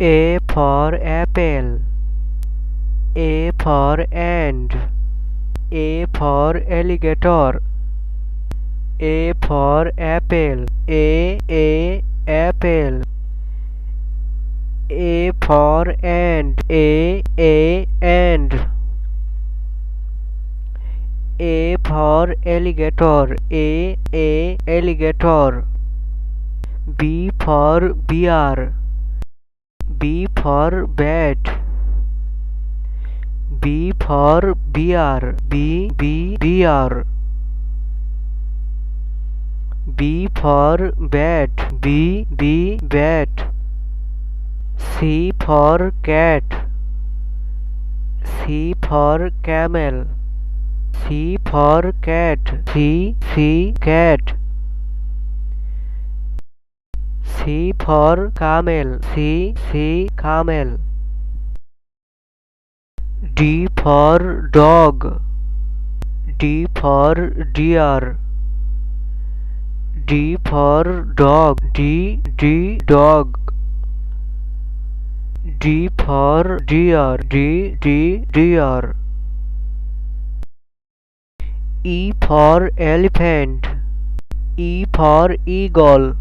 A for apple. A for ant. A for alligator. A for apple. Apple. A for ant. Ant. A for alligator. Alligator. B for bear. B for bat. B for bear. Bear. B for bat. Bat. C for cat. C for camel. C for cat. Cat. C for camel. Camel. D for dog. D for deer. D for dog. Dog. D for deer. Deer. E for elephant. E for eagle.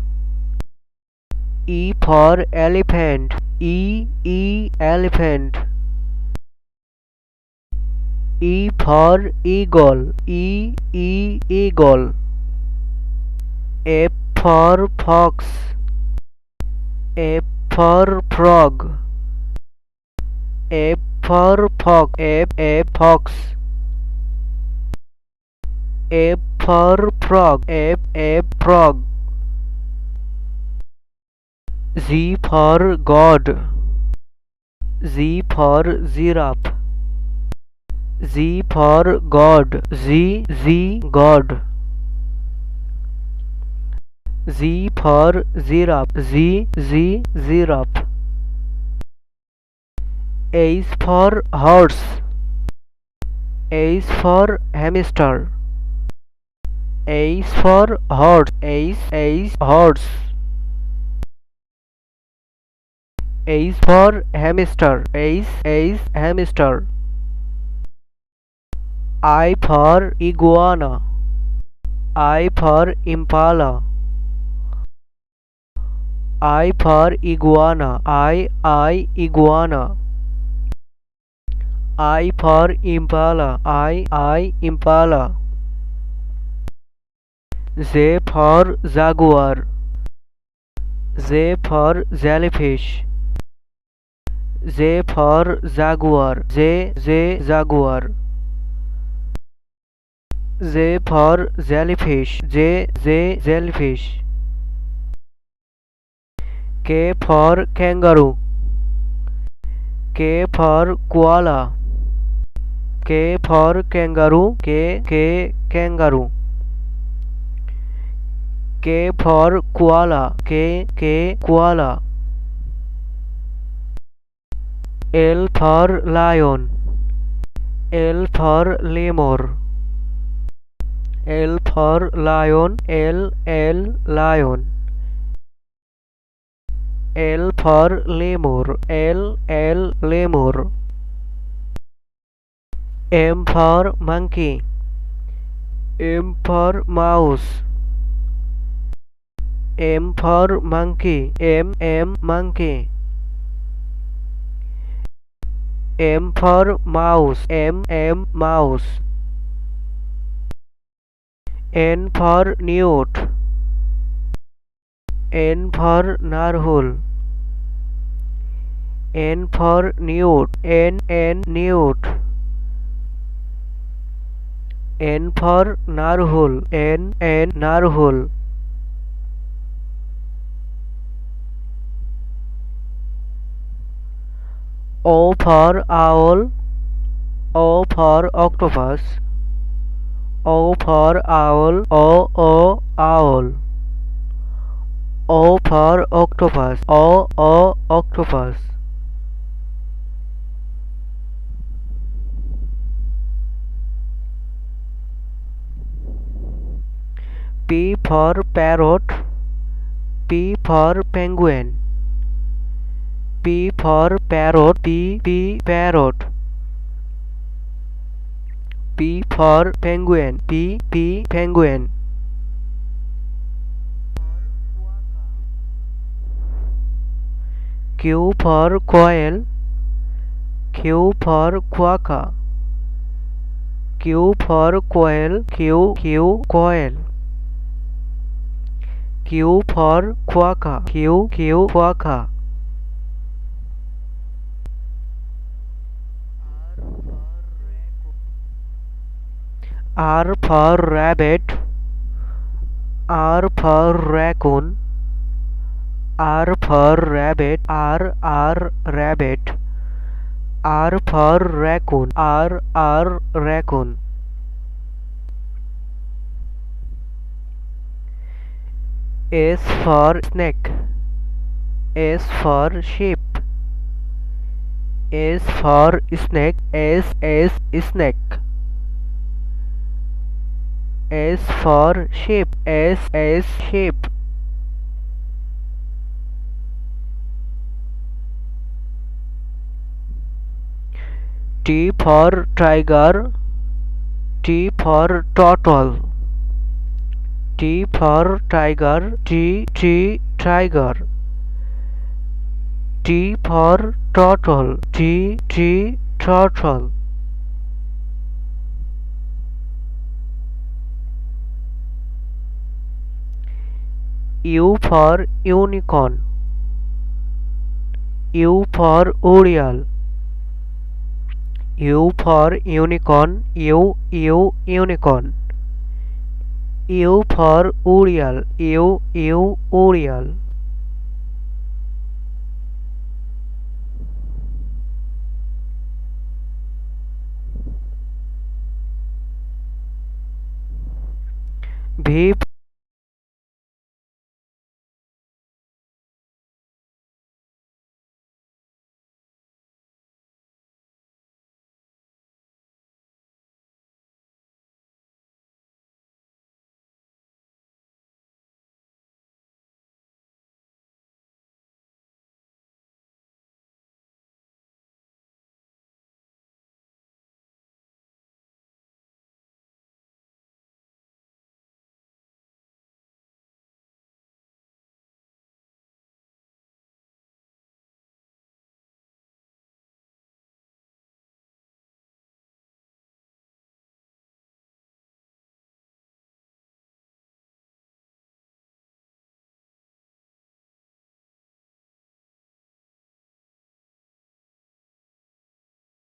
E for elephant. Elephant. E for eagle. Eagle. F for fox. F for frog. F for fox. Fox. F for frog. Frog. Z for God. Z for giraffe. Z for God. God. Z for giraffe. Giraffe. H for horse. H for hamster. H for horse. Horse. H for hamster. Hamster. I for iguana. I for impala. I for iguana. Iguana. I for impala. Impala. Z for jaguar. Z for jellyfish. Z for jaguar. Jaguar. Z for jellyfish. Jellyfish. K for kangaroo. K for koala. K for kangaroo. Kangaroo. K for koala. Koala. L for lion. L for lemur. L for lion. Lion. L for lemur. Lemur. M for monkey. M for mouse. M for monkey. Monkey. M for mouse. Mouse. N for newt. N for narwhal. N for newt. Newt. N for narwhal. Narwhal. O for owl. O for octopus. O for owl. Owl. O for octopus. Octopus. P for parrot. P for penguin. P for parrot. P parrot. P for penguin. P penguin. Q for quail. Q for quokka. Q for quail. Q quail. Q for quokka. Q quokka. R for rabbit. R for raccoon. R for rabbit. R rabbit. R for raccoon. R raccoon. S for snake. S for sheep. S for snake. S snake. S for sheep. S sheep. T for tiger. T for turtle. T for tiger. T tiger. T for turtle. T turtle. U for unicorn. U for Oriole. U for unicorn. U unicorn. U for Oriole. U Oriole. V